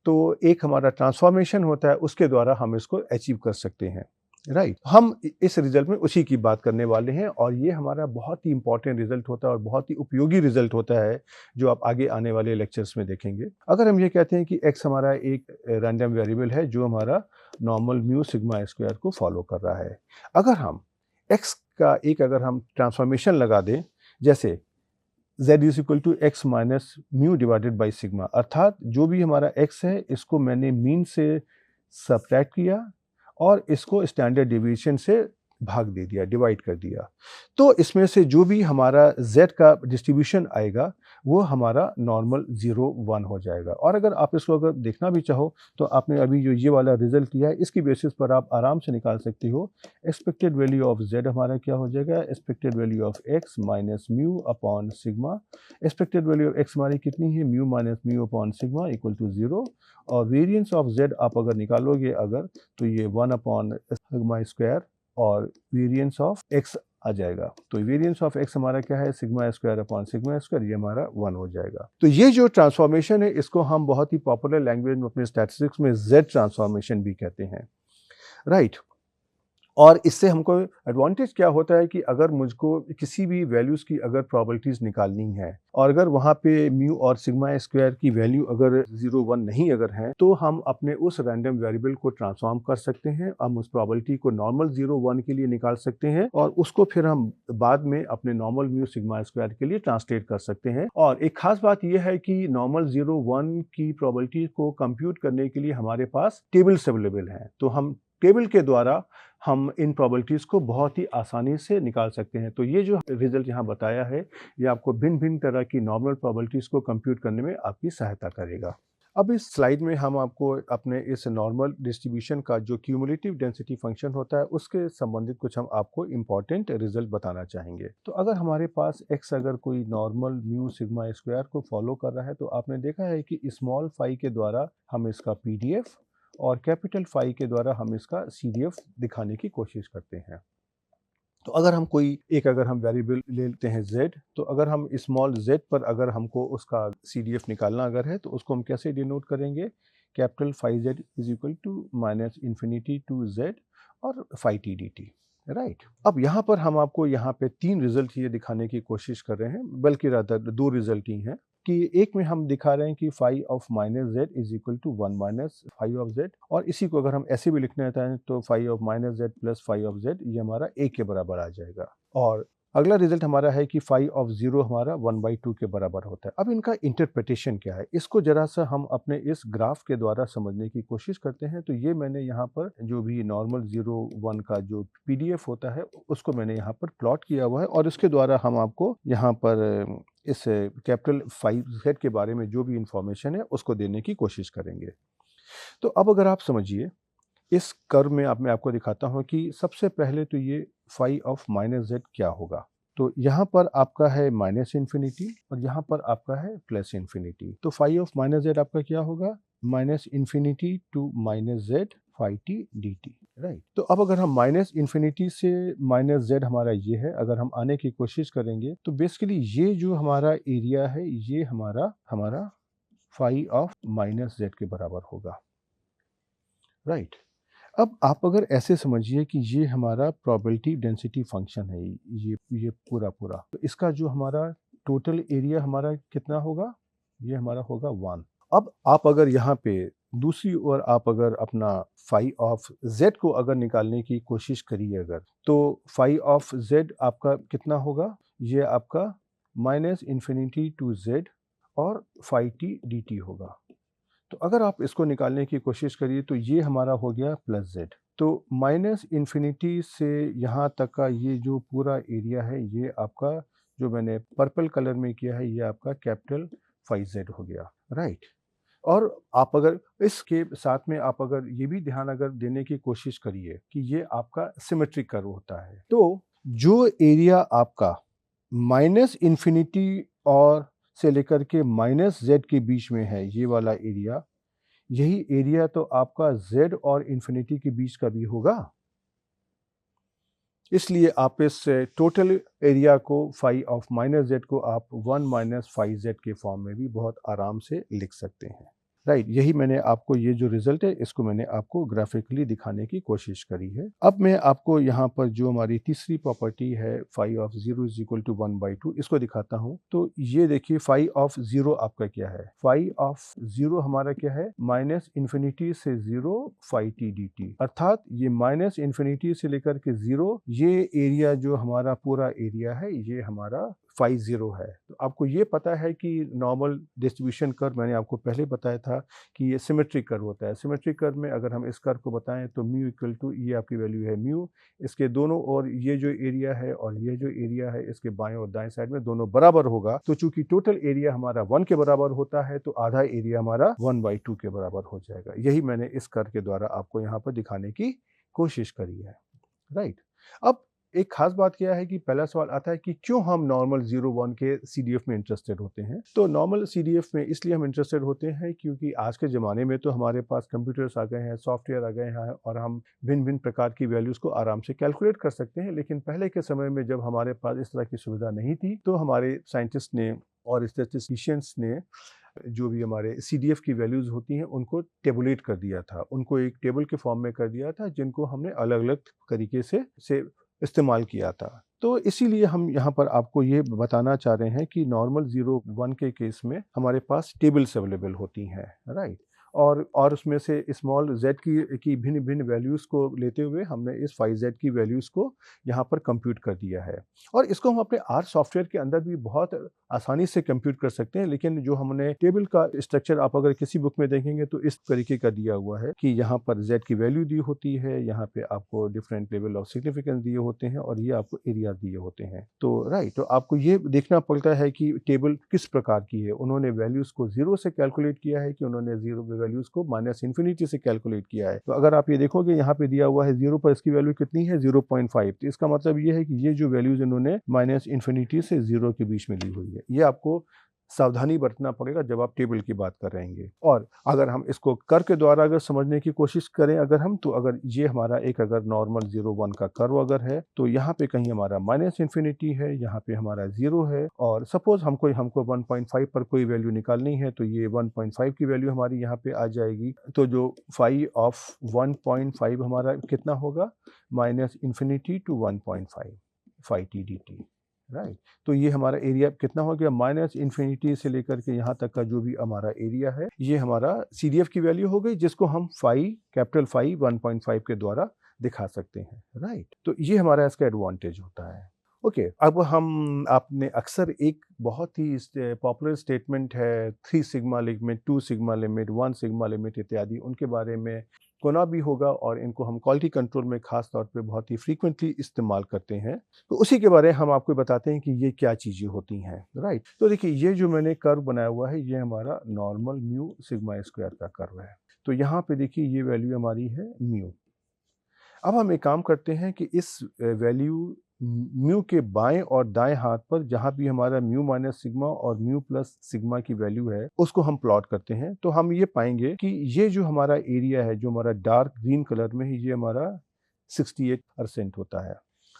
तो एक हमारा ट्रांसफॉर्मेशन होता है, उसके द्वारा हम इसको अचीव कर सकते हैं, राइट। हम इस रिजल्ट में उसी की बात करने वाले हैं और ये हमारा बहुत ही इंपॉर्टेंट रिजल्ट होता है और बहुत ही उपयोगी रिजल्ट होता है जो आप आगे आने वाले लेक्चर्स में देखेंगे। अगर हम ये कहते हैं कि x हमारा एक रैंडम वेरिएबल है जो हमारा नॉर्मल म्यू सिग्मा स्क्वायर को फॉलो कर रहा है, अगर हम x का एक अगर हम ट्रांसफॉर्मेशन लगा दें जैसे z is equal to x minus mu divided by sigma, अर्थात जो भी हमारा x है इसको मैंने मीन से सबट्रैक्ट किया और इसको स्टैंडर्ड डिवीजन से भाग दे दिया, डिवाइड कर दिया, तो इसमें से जो भी हमारा z का डिस्ट्रीब्यूशन आएगा वो हमारा नॉर्मल 0 1 हो जाएगा। और अगर आप इसको अगर देखना भी चाहो तो आपने अभी जो ये वाला रिजल्ट लिया है इसकी बेसिस पर आप आराम से निकाल सकते हो एक्सपेक्टेड वैल्यू ऑफ z हमारा क्या हो जाएगा expected value of x minus mu upon sigma. Expected value of x हमारी कितनी है mu minus mu upon sigma equal to 0, और वेरिएंस ऑफ z आप अगर निकालोगे अगर तो ये 1 अपॉन सिग्मा स्क्वायर और वेरिएंस ऑफ x आ जाएगा। तो वेरिएंस ऑफ x हमारा क्या है sigma square upon sigma square, ये हमारा 1 हो जाएगा। तो ये जो ट्रांसफॉर्मेशन है इसको हम बहुत ही पॉपुलर लैंग्वेज में अपने स्टैटिस्टिक्स में z ट्रांसफॉर्मेशन भी कहते हैं, राइट। और इससे हमको एडवांटेज क्या होता है कि अगर मुझको किसी भी वैल्यूज़ की अगर प्रॉपर्टीज़ निकालनी है और अगर वहाँ पे म्यू और सिग्मा स्क्वायर की वैल्यू अगर 0 1 नहीं अगर है तो हम अपने उस रैंडम वेरिएबल को ट्रांसफॉर्म कर सकते हैं। हम उस प्रॉपर्टी को नॉर्मल 0 1 के लिए निकाल सकते हैं और उसको फिर हम बाद में अपने नॉर्मल म्यू सिग्मा स्क्वायर के लिए ट्रांसलेट कर सकते हैं। और एक खास बात यह है कि नॉर्मल 0 1 की प्रॉपर्टी को कंप्यूट करने के लिए हमारे पास टेबल्स अवेलेबल हैं, तो हम टेबल के द्वारा हम इन प्रोबेबिलिटीज़ को बहुत ही आसानी से निकाल सकते हैं। तो ये जो रिज़ल्ट यहाँ बताया है, ये आपको भिन्न-भिन्न तरह की नॉर्मल प्रोबेबिलिटीज़ को कंप्यूट करने में आपकी सहायता करेगा। अब इस स्लाइड में हम आपको अपने इस नॉर्मल डिस्ट्रीब्यूशन का जो क्यूमुलेटिव डेंसिटी फंक्शन होता है, उसके संबंधित कुछ हम आपको इम्पॉर्टेंट रिजल्ट बताना चाहेंगे। तो अगर हमारे पास x अगर कोई नॉर्मल म्यू सिग्मा स्क्वायर को फॉलो कर रहा है, तो आपने देखा है कि स्मॉल फाई के द्वारा हम इसका PDF और कैपिटल फाई के द्वारा हम इसका CDF दिखाने की कोशिश करते हैं। तो अगर हम अगर हम वेरिएबल ले लेते हैं z, तो अगर हम स्मॉल z पर अगर हमको उसका CDF निकालना अगर है, तो उसको हम कैसे डिनोट करेंगे? Capital phi z is equal to minus infinity to z और फाई t dt, राइट। अब यहाँ पर हम आपको यहाँ पे 3 रिजल्ट ये दिखाने की कोशिश कर रहे हैं, बल्कि रादर 2 रिजल्ट ही हैं। कि एक में हम दिखा रहे हैं कि phi of minus z is equal to 1 minus phi of z, और इसी को अगर हम ऐसे भी लिखना चाहते हैं तो phi of minus z plus phi of z ये हमारा 1 के बराबर आ जाएगा। और अगला रिजल्ट हमारा है कि फाई ऑफ 0 हमारा 1/2 के बराबर होता है। अब इनका इंटरप्रिटेशन क्या है, इसको जरा सा हम अपने इस ग्राफ के द्वारा समझने की कोशिश करते हैं। तो ये मैंने यहाँ पर जो भी नॉर्मल 0 1 का जो PDF होता है, उसको मैंने यहाँ पर प्लॉट किया हुआ है, और इसके द्वारा हम आपको यहाँ पर इस कैपिटल फाई z के बारे में जो भी इंफॉर्मेशन है उसको देने की कोशिश करेंगे। तो अब अगर आप समझिए, इस कर्व में मैं आपको दिखाता हूँ कि सबसे पहले तो ये फाई ऑफ माइनस z क्या होगा। तो यहाँ पर आपका है माइनस इन्फिनिटी और यहाँ पर आपका है प्लस इन्फिनिटी। तो फाई ऑफ माइनस z आपका क्या होगा? Minus infinity to minus z phi t dt, right. तो अब अगर हम माइनस इन्फिनिटी से माइनस z हमारा ये है, अगर हम आने की कोशिश करेंगे तो बेसिकली ये जो हमारा एरिया है, ये हमारा फाई ऑफ माइनस z के बराबर होगा, राइट। अब आप अगर ऐसे समझिए कि ये हमारा प्रोबेबिलिटी डेंसिटी फंक्शन है, ये पूरा तो इसका जो हमारा टोटल एरिया हमारा कितना होगा? ये हमारा होगा 1। अब आप अगर यहाँ पे दूसरी ओर आप अगर अपना फाई ऑफ z को अगर निकालने की कोशिश करिए अगर, तो फाई ऑफ z आपका कितना होगा? ये आपका माइनस इन्फिनिटी टू z और फाई t dt होगा। तो अगर आप इसको निकालने की कोशिश करिए तो ये हमारा हो गया प्लस z। तो माइनस इन्फिनिटी से यहाँ तक का ये जो पूरा एरिया है, ये आपका जो मैंने पर्पल कलर में किया है, ये आपका कैपिटल फाई z हो गया, राइट। और आप अगर इसके साथ में आप अगर ये भी ध्यान अगर देने की कोशिश करिए कि ये आपका सिमेट्रिक कर्व होता है। तो जो एरिया आपका माइनस इन्फिनिटी और से लेकर के माइनस z के बीच में है, ये वाला एरिया, यही एरिया तो आपका z और इन्फिनिटी के बीच का भी होगा। इसलिए आप इस टोटल एरिया को फाई ऑफ माइनस z को आप 1 माइनस फाई z के फॉर्म में भी बहुत आराम से लिख सकते हैं, राइट। यही मैंने आपको ये जो रिजल्ट है इसको मैंने आपको ग्राफिकली दिखाने की कोशिश करी है। अब मैं आपको यहाँ पर जो हमारी तीसरी प्रॉपर्टी है phi of 0 is equal to 1/2, इसको दिखाता हूँ। तो ये देखिए फाई ऑफ 0 आपका क्या है? फाई ऑफ 0 हमारा क्या है? माइनस इन्फिनिटी से 0 फाई t dt, अर्थात ये माइनस इन्फिनिटी से लेकर के 0, ये एरिया जो हमारा पूरा एरिया है, ये हमारा फाई 0 है। तो आपको ये पता है कि नॉर्मल डिस्ट्रीब्यूशन कर्व मैंने आपको पहले बताया था कि ये सिमेट्रिक कर्व होता है। सिमेट्रिक कर्व में अगर हम इस कर्व को बताएं तो म्यू इक्वल टू, ये आपकी वैल्यू है म्यू, इसके दोनों और ये जो एरिया है और ये जो एरिया है, इसके बाएं और दाएं साइड में दोनों बराबर होगा। तो चूंकि टोटल एरिया हमारा 1 के बराबर होता है, तो आधा एरिया हमारा 1/2 के बराबर हो जाएगा। यही मैंने इस कर्व के द्वारा आपको यहाँ पर दिखाने की कोशिश करी है, राइट। अब एक खास बात क्या है कि पहला सवाल आता है कि क्यों हम नॉर्मल 0 1 के CDF में इंटरेस्टेड होते हैं। तो नॉर्मल CDF में इसलिए हम इंटरेस्टेड होते हैं क्योंकि आज के ज़माने में तो हमारे पास कंप्यूटर्स आ गए हैं, सॉफ्टवेयर आ गए हैं, और हम भिन्न प्रकार की वैल्यूज़ को आराम से कैलकुलेट कर सकते हैं। लेकिन पहले के समय में जब हमारे पास इस तरह की सुविधा नहीं थी, तो हमारे साइंटिस्ट ने और स्टैटिस्टिशियंस ने जो भी हमारे CDF की वैल्यूज़ होती हैं उनको टेबुलेट कर दिया था, उनको एक टेबल के फॉर्म में कर दिया था, जिनको हमने अलग अलग तरीके से इस्तेमाल किया था। तो इसीलिए हम यहाँ पर आपको ये बताना चाह रहे हैं कि नॉर्मल 0 1 के केस में हमारे पास टेबल्स अवेलेबल होती हैं, राइट। और उसमें से स्मॉल z की भिन्न भिन्न वैल्यूज़ को लेते हुए हमने इस फाई z की वैल्यूज़ को यहाँ पर कंप्यूट कर दिया है। और इसको हम अपने R सॉफ्टवेयर के अंदर भी बहुत आसानी से कंप्यूट कर सकते हैं, लेकिन जो हमने टेबल का स्ट्रक्चर आप अगर किसी बुक में देखेंगे तो इस तरीके का दिया हुआ है कि यहाँ पर z की वैल्यू दी होती है, यहाँ पे आपको डिफरेंट लेवल ऑफ सिग्निफिकेंस दिए होते हैं और ये आपको एरिया दिए होते हैं। तो राइट, तो आपको ये देखना पड़ता है कि टेबल किस प्रकार की है। उन्होंने वैल्यूज़ को 0 से कैलकुलेट किया है कि उन्होंने 0 वैल्यूज़ को माइनस इन्फिनिटी से कैलकुलेट किया है। तो अगर आप ये देखोगे यहाँ पे दिया हुआ है 0 पर इसकी वैल्यू कितनी है 0.5, तो इसका मतलब ये है कि ये जो वैल्यूज़ इन्होंने माइनस इन्फिनिटी से 0 के बीच में ली हुई है। ये आपको सावधानी बरतना पड़ेगा जब आप टेबल की बात कर रहेंगे। और अगर हम इसको कर्व के द्वारा अगर समझने की कोशिश करें अगर हम, तो अगर ये हमारा एक अगर नॉर्मल 0-1 का कर्व अगर है तो यहाँ पे कहीं हमारा माइनस इन्फिनिटी है, यहाँ पे हमारा 0 है, और सपोज हमको 1.5 पर कोई वैल्यू निकालनी है तो ये 1.5 की वैल्यू हमारी यहाँ पे आ जाएगी। तो जो फाई ऑफ 1.5 हमारा कितना होगा, minus infinity to 1.5 phi t d t, right. तो ये हमारा एरिया कितना हो गया, माइनस इन्फिनिटी से लेकर के यहाँ तक का जो भी हमारा एरिया है ये हमारा CDF की वैल्यू हो गई, जिसको हम कैपिटल फाई 1.5 के द्वारा दिखा सकते हैं, राइट। तो ये हमारा इसका एडवांटेज होता है। ओके, अब हम आपने अक्सर एक बहुत ही पॉपुलर स्टेटमेंट है 3 sigma limit, 2 sigma limit, 1 sigma limit इत्यादि, उनके बारे में सुना भी होगा और इनको हम क्वालिटी कंट्रोल में खास तौर पे बहुत ही फ्रीक्वेंटली इस्तेमाल करते हैं। तो उसी के बारे में हम आपको बताते हैं कि ये क्या चीज़ें होती हैं, राइट। तो देखिए ये जो मैंने कर्व बनाया हुआ है ये हमारा नॉर्मल म्यू सिग्मा स्क्वायर का कर्व है। तो यहाँ पे देखिए ये वैल्यू हमारी है म्यू। अब हम एक काम करते हैं कि इस वैल्यू म्यू के बाएं और दाएं हाथ पर जहां भी हमारा म्यू माइनस सिग्मा और म्यू प्लस सिग्मा की वैल्यू है उसको हम प्लॉट करते हैं। तो हम ये पाएंगे कि ये जो हमारा एरिया है जो हमारा डार्क ग्रीन कलर में है ये हमारा 68% होता है।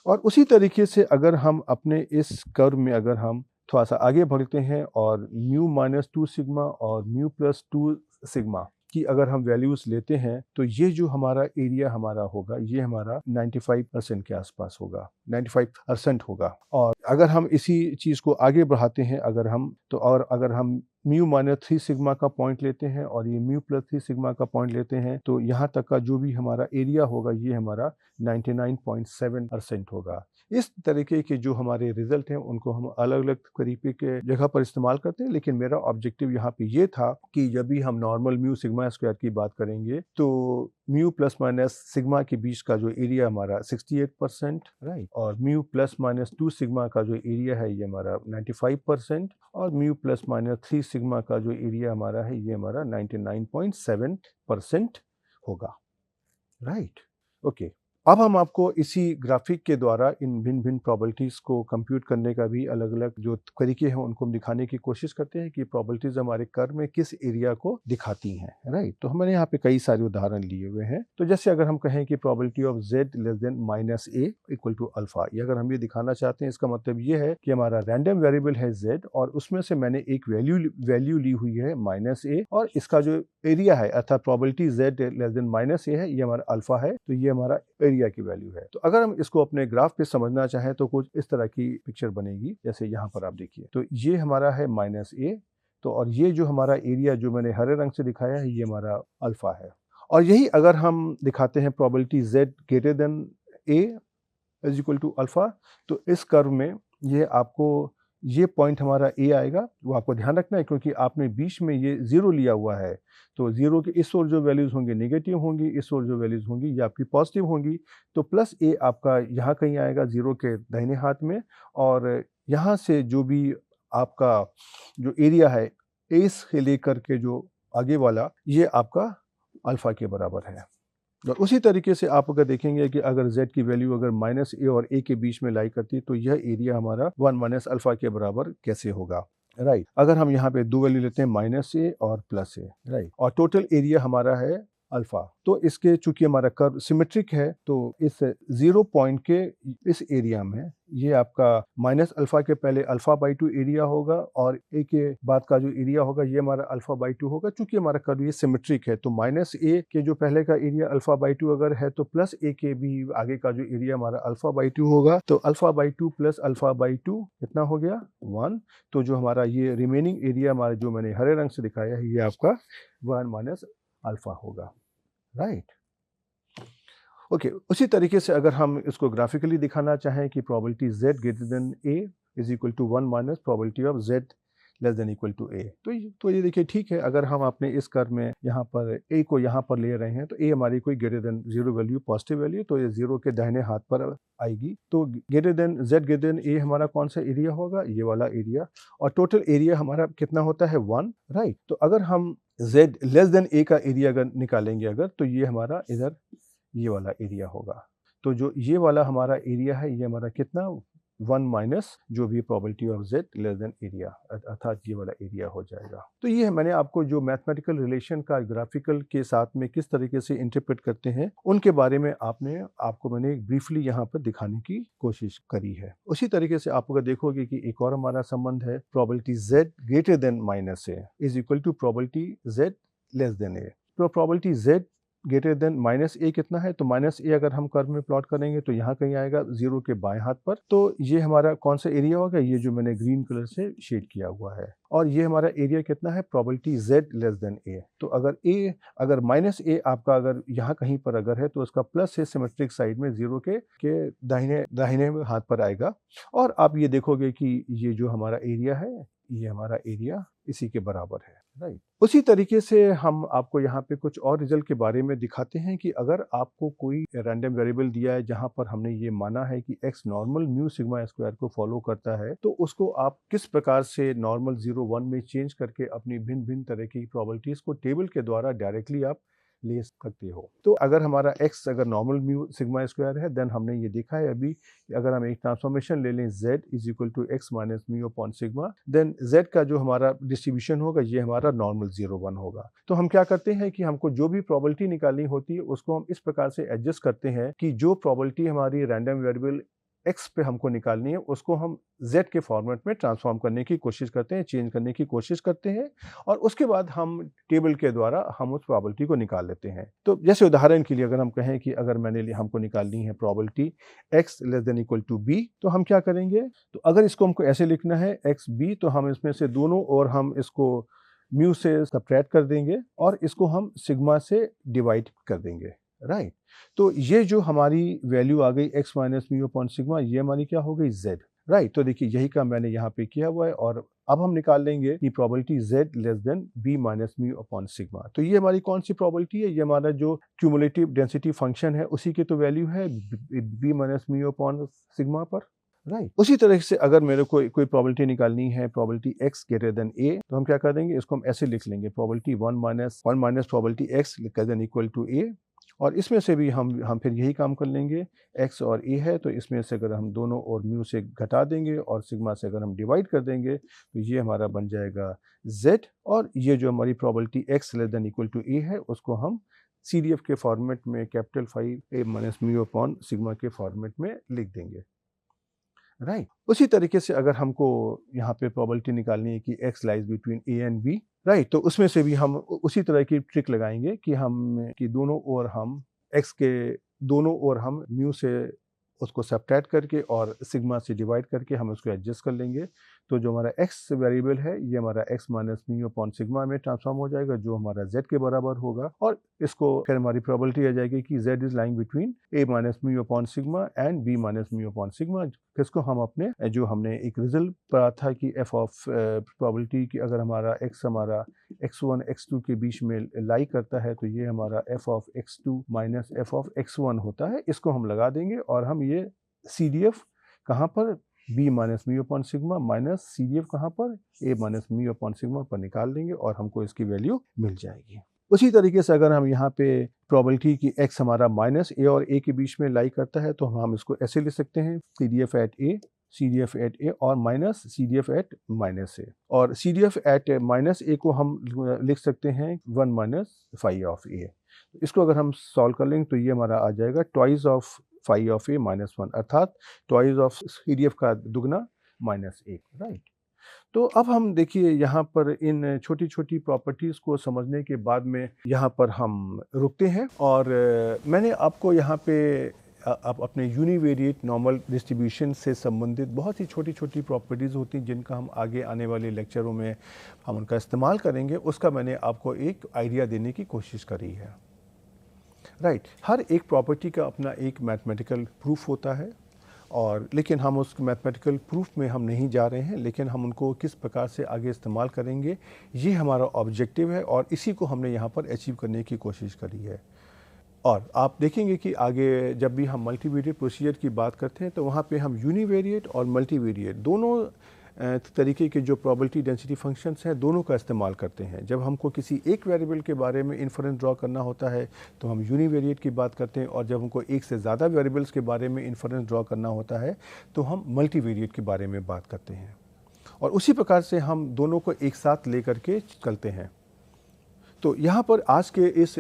और उसी तरीके से अगर हम अपने इस कर्व में अगर हम थोड़ा सा आगे बढ़ते हैं और म्यू माइनस 2 सिग्मा और म्यू प्लस 2 सिग्मा की अगर हम वैल्यूज लेते हैं तो ये जो हमारा एरिया हमारा होगा ये हमारा 95% के आसपास होगा, 95% होगा। और अगर हम इसी चीज़ को आगे बढ़ाते हैं अगर हम म्यू माइनस 3 सिग्मा का पॉइंट लेते हैं और ये म्यू प्लस 3 सिग्मा का पॉइंट लेते हैं तो यहाँ तक का जो भी हमारा एरिया होगा ये हमारा 99.7% होगा। इस तरीके के जो हमारे रिजल्ट हैं उनको हम अलग अलग तरीके के जगह पर इस्तेमाल करते हैं, लेकिन मेरा ऑब्जेक्टिव यहाँ पे ये था कि जब भी हम नॉर्मल म्यू सिग्मा स्क्वायर की बात करेंगे तो म्यू प्लस माइनस सिग्मा के बीच का जो एरिया हमारा 68%, राइट, और म्यू प्लस माइनस 2 सिग्मा का जो एरिया है ये हमारा 95% और म्यू प्लस माइनस 3 सिग्मा का जो एरिया हमारा है ये हमारा 99.7% होगा, राइट। ओके, अब हम आपको इसी ग्राफिक के द्वारा इन भिन्न भिन्न प्रोबेबिलिटीज़ को कंप्यूट करने का भी अलग अलग जो तरीके हैं उनको हम दिखाने की कोशिश करते हैं कि प्रोबेबिलिटीज़ हमारे कर्व में किस एरिया को दिखाती हैं, राइट। तो हमने यहाँ पे कई सारे उदाहरण लिए हुए हैं। तो जैसे अगर हम कहें कि probability of z less than minus a equal to alpha, ये अगर हम ये दिखाना चाहते हैं इसका मतलब ये है कि हमारा रैंडम वेरिएबल है z और उसमें से मैंने एक वैल्यू ली हुई है माइनस a और इसका जो एरिया है अर्थात probability z less than minus a है ये हमारा अल्फा है, तो ये हमारा एरिया की वैल्यू है। तो अगर हम इसको अपने ग्राफ पे समझना चाहें तो कुछ इस तरह की पिक्चर बनेगी, जैसे यहाँ पर आप देखिए। तो ये हमारा है माइनस a, तो और ये जो हमारा एरिया जो मैंने हरे रंग से दिखाया है ये हमारा अल्फा है। और यही अगर हम दिखाते हैं probability z greater than a is equal to alpha, तो इस कर्व में ये आपको ये पॉइंट हमारा a आएगा, वो आपको ध्यान रखना है क्योंकि आपने बीच में ये 0 लिया हुआ है। तो 0 के इस ओर जो वैल्यूज़ होंगी नेगेटिव होंगी, इस ओर जो वैल्यूज़ होंगी ये आपकी पॉजिटिव होंगी। तो प्लस a आपका यहाँ कहीं आएगा 0 के दाहिने हाथ में, और यहाँ से जो भी आपका जो एरिया है a से लेकर के जो आगे वाला ये आपका अल्फा के बराबर है। और उसी तरीके से आप अगर देखेंगे कि अगर z की वैल्यू अगर माइनस a और a के बीच में लाई करती है तो यह एरिया हमारा 1 माइनस अल्फा के बराबर कैसे होगा, राइट। अगर हम यहाँ पे दो वैल्यू लेते हैं माइनस a और प्लस a, राइट, और टोटल एरिया हमारा है अल्फा, तो इसके चूंकि हमारा कर्व सिमेट्रिक है तो इस 0 पॉइंट के इस एरिया में ये आपका माइनस अल्फा के पहले अल्फा बाई 2 एरिया होगा और a के बाद का जो एरिया होगा ये हमारा अल्फा बाई 2 होगा। चूंकि हमारा कर्व ये सिमेट्रिक है तो माइनस a के जो पहले का एरिया अल्फा बाई 2 अगर है तो प्लस a के भी आगे का जो एरिया हमारा अल्फा बाई 2 होगा। तो alpha by 2 plus alpha by 2 कितना हो गया 1। तो जो हमारा ये रिमेनिंग एरिया हमारा जो मैंने हरे रंग से दिखाया है ये आपका 1 माइनस अल्फ़ा होगा, राइट। ओके, उसी तरीके से अगर हम इसको ग्राफिकली दिखाना चाहें कि probability z greater than a is equal to 1 minus probability of z less than equal to a, तो ये देखिए ठीक है, अगर हम अपने इस कर्व में यहाँ पर a को यहाँ पर ले रहे हैं तो a हमारी कोई greater than 0 value, positive value, तो ये 0 के दाहिने हाथ पर आएगी। तो greater than z greater than a हमारा कौन सा एरिया होगा, ये वाला एरिया, और टोटल एरिया हमारा कितना होता है 1, राइट। तो अगर हम z लेस देन a का एरिया अगर निकालेंगे अगर, तो ये हमारा इधर ये वाला एरिया होगा। तो जो ये वाला हमारा एरिया है, ये हमारा कितना 1 माइनस जो भी probability of z less then area, अर्थात ये वाला एरिया हो जाएगा। तो ये है मैंने आपको जो मैथमेटिकल रिलेशन का ग्राफिकल के साथ में किस तरीके से इंटरप्रेट करते हैं उनके बारे में आपको मैंने ब्रीफली यहाँ पर दिखाने की कोशिश करी है। उसी तरीके से आप अगर देखोगे कि एक और हमारा संबंध है, probability z greater than minus a is equal to probability z less than a। तो probability z greater than minus a कितना है, तो माइनस ए अगर हम कर्व में प्लॉट करेंगे तो यहाँ कहीं आएगा 0 के बाएं हाथ पर। तो ये हमारा कौन सा एरिया होगा, ये जो मैंने ग्रीन कलर से शेड किया हुआ है, और ये हमारा एरिया कितना है, probability z less than a। तो अगर माइनस ए आपका अगर यहाँ कहीं पर अगर है तो उसका प्लस है सिमेट्रिक साइड में 0 के दाहिने हाथ पर आएगा, और आप ये देखोगे कि ये जो हमारा एरिया है ये हमारा एरिया इसी के बराबर है, राइट। उसी तरीके से हम आपको यहाँ पे कुछ और रिजल्ट के बारे में दिखाते हैं कि अगर आपको कोई रैंडम वेरिएबल दिया है जहाँ पर हमने ये माना है कि x normal mu sigma square को फॉलो करता है, तो उसको आप किस प्रकार से नॉर्मल 0 1 में चेंज करके अपनी भिन्न भिन्न तरह की प्रोबेबिलिटीज को टेबल के द्वारा डायरेक्टली आप ले सकते हो। तो अगर हमारा x अगर नॉर्मल म्यू सिग्मा स्क्वायर है, देन हमने ये देखा है अभी, अगर हम एक ट्रांसफॉर्मेशन ले लें z is equal to x minus mu upon sigma, then z का जो हमारा डिस्ट्रीब्यूशन होगा ये हमारा नॉर्मल 0 1 होगा। तो हम क्या करते हैं कि हमको जो भी प्रोबेबिलिटी निकालनी होती है उसको हम इस प्रकार से एडजस्ट करते हैं कि जो प्रोबेबिलिटी हमारी रैंडम वेरिएबल x पे हमको निकालनी है उसको हम z के फॉर्मेट में ट्रांसफॉर्म करने की कोशिश करते हैं, चेंज करने की कोशिश करते हैं, और उसके बाद हम टेबल के द्वारा हम उस प्रोबेबिलिटी को निकाल लेते हैं। तो जैसे उदाहरण के लिए अगर हम कहें कि अगर हमको निकालनी है probability x less than equal to b, तो हम क्या करेंगे, तो अगर इसको हमको ऐसे लिखना है x b, तो हम इसमें से दोनों और हम इसको म्यू से सब्ट्रैक्ट कर देंगे और इसको हम सिग्मा से डिवाइड कर देंगे, राइट। तो ये जो हमारी वैल्यू आ गई x minus mu upon sigma, ये हमारी क्या हो गई z, राइट। तो देखिए यही काम मैंने यहाँ पे किया हुआ है, और अब हम निकाल लेंगे कि probability z less then b minus mu upon sigma. तो ये हमारी कौन सी प्रोबेबिलिटी है, ये हमारा जो क्यूमुलेटिव डेंसिटी फंक्शन है उसी की तो वैल्यू है b minus mu upon sigma पर, राइट। उसी तरह से अगर मेरे को कोई प्रोबेबिलिटी निकालनी है probability x greater than a, तो हम क्या कर देंगे, इसको हम ऐसे लिख लेंगे, probability 1 minus probability x greater than equal to a, और इसमें से भी हम फिर यही काम कर लेंगे, x और a है तो इसमें से अगर हम दोनों और म्यू से घटा देंगे और सिग्मा से अगर हम डिवाइड कर देंगे तो ये हमारा बन जाएगा z, और ये जो हमारी probability x less than equal to a है उसको हम CDF के फॉर्मेट में capital 5 a minus mu upon sigma के फॉर्मेट में लिख देंगे, राइट। उसी तरीके से अगर हमको यहाँ पे प्रोबेबिलिटी निकालनी है कि x lies between a and b, right, तो उसमें से भी हम उसी तरह की ट्रिक लगाएंगे कि दोनों ओर हम x के दोनों ओर हम म्यू से उसको सब्ट्रैक्ट करके और सिग्मा से डिवाइड करके हम उसको एडजस्ट कर लेंगे। तो जो हमारा x वेरिएबल है ये हमारा x minus mu upon sigma में ट्रांसफॉर्म हो जाएगा, जो हमारा z के बराबर होगा, और इसको फिर हमारी प्रोबेबिलिटी आ जाएगी कि z is lying between a minus mu upon sigma and b minus mu upon sigma, जिसको हम अपने जो हमने एक रिजल्ट पढ़ा था कि f ऑफ प्रोबेबिलिटी की अगर हमारा x हमारा x1 x2 के बीच में लाई करता है तो ये हमारा f of x2 minus f of x1 होता है, इसको हम लगा देंगे और हम ये CDF कहाँ पर b minus mu upon sigma minus CDF कहाँ पर a minus mu upon sigma पर निकाल देंगे और हमको इसकी वैल्यू मिल जाएगी। उसी तरीके से अगर हम यहाँ पे प्रोबेबिलिटी की x हमारा माइनस a और a के बीच में लाई करता है तो हम इसको ऐसे लिख सकते हैं, CDF at a CDF at a और minus CDF at minus a, और CDF एट माइनस a को हम लिख सकते हैं 1 माइनस फाई ऑफ a। इसको अगर हम सॉल्व कर लेंगे तो ये हमारा आ जाएगा twice of phi of a minus 1, अर्थात ट्वाइस ऑफ CDF का दुगना माइनस 1, राइट। तो अब हम देखिए यहाँ पर इन छोटी छोटी प्रॉपर्टीज़ को समझने के बाद में यहाँ पर हम रुकते हैं, और मैंने आपको यहाँ पे आप अपने यूनिवेरिएट नॉर्मल डिस्ट्रीब्यूशन से संबंधित बहुत ही छोटी छोटी प्रॉपर्टीज़ होती हैं जिनका हम आगे आने वाले लेक्चरों में हम उनका इस्तेमाल करेंगे, उसका मैंने आपको एक आइडिया देने की कोशिश करी है। राइट, हर एक प्रॉपर्टी का अपना एक मैथमेटिकल प्रूफ होता है, और लेकिन हम उस मैथमेटिकल प्रूफ में हम नहीं जा रहे हैं, लेकिन हम उनको किस प्रकार से आगे इस्तेमाल करेंगे ये हमारा ऑब्जेक्टिव है, और इसी को हमने यहाँ पर अचीव करने की कोशिश करी है। और आप देखेंगे कि आगे जब भी हम मल्टीवेरिएट प्रोसीजर की बात करते हैं तो वहाँ पे हम यूनिवेरिएट और मल्टीवेरिएट दोनों तरीके के जो प्रोबेबिलिटी डेंसिटी फंक्शंस हैं दोनों का इस्तेमाल करते हैं। जब हमको किसी एक वेरिएबल के बारे में इन्फरेंस ड्रॉ करना होता है तो हम यूनिवेरिएट की बात करते हैं, और जब हमको एक से ज़्यादा वेरिएबल्स के बारे में इन्फरेंस ड्रॉ करना होता है तो हम मल्टीवेरिएट के बारे में बात करते हैं। और उसी प्रकार से हम दोनों को एक साथ लेकर के चलते हैं। तो यहाँ पर आज के इस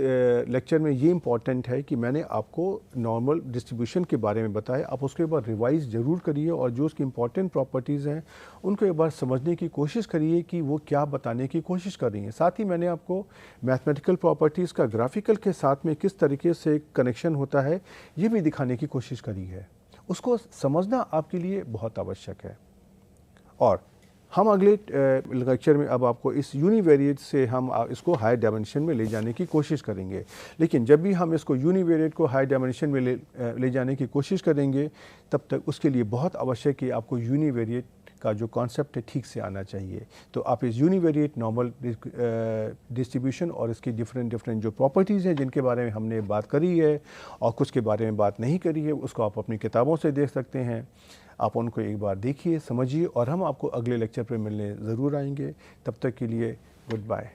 लेक्चर में ये इम्पॉर्टेंट है कि मैंने आपको नॉर्मल डिस्ट्रीब्यूशन के बारे में बताया। आप उसके बाद रिवाइज ज़रूर करिए, और जो उसकी इम्पॉर्टेंट प्रॉपर्टीज़ हैं उनको एक बार समझने की कोशिश करिए कि वो क्या बताने की कोशिश कर रही हैं। साथ ही मैंने आपको मैथमेटिकल प्रॉपर्टीज़ का ग्राफिकल के साथ में किस तरीके से कनेक्शन होता है ये भी दिखाने की कोशिश करी है। उसको समझना आपके लिए बहुत आवश्यक है। और हम अगले लेक्चर में अब आपको इस यूनिवेरिएट से हम इसको हाई डायमेंशन में ले जाने की कोशिश करेंगे। लेकिन जब भी हम इसको यूनिवेरिएट को हाई डायमेंशन में ले जाने की कोशिश करेंगे तब तक उसके लिए बहुत आवश्यक है कि आपको यूनिवेरिएट का जो कॉन्सेप्ट है ठीक से आना चाहिए। तो आप इस यूनिवेरिएट नॉर्मल डिस्ट्रीब्यूशन और इसकी डिफरेंट जो प्रॉपर्टीज़ हैं जिनके बारे में हमने बात करी है और कुछ के बारे में बात नहीं करी है, उसको आप अपनी किताबों से देख सकते हैं। आप उनको एक बार देखिए, समझिए, और हम आपको अगले लेक्चर पर मिलने ज़रूर आएंगे। तब तक के लिए गुड बाय।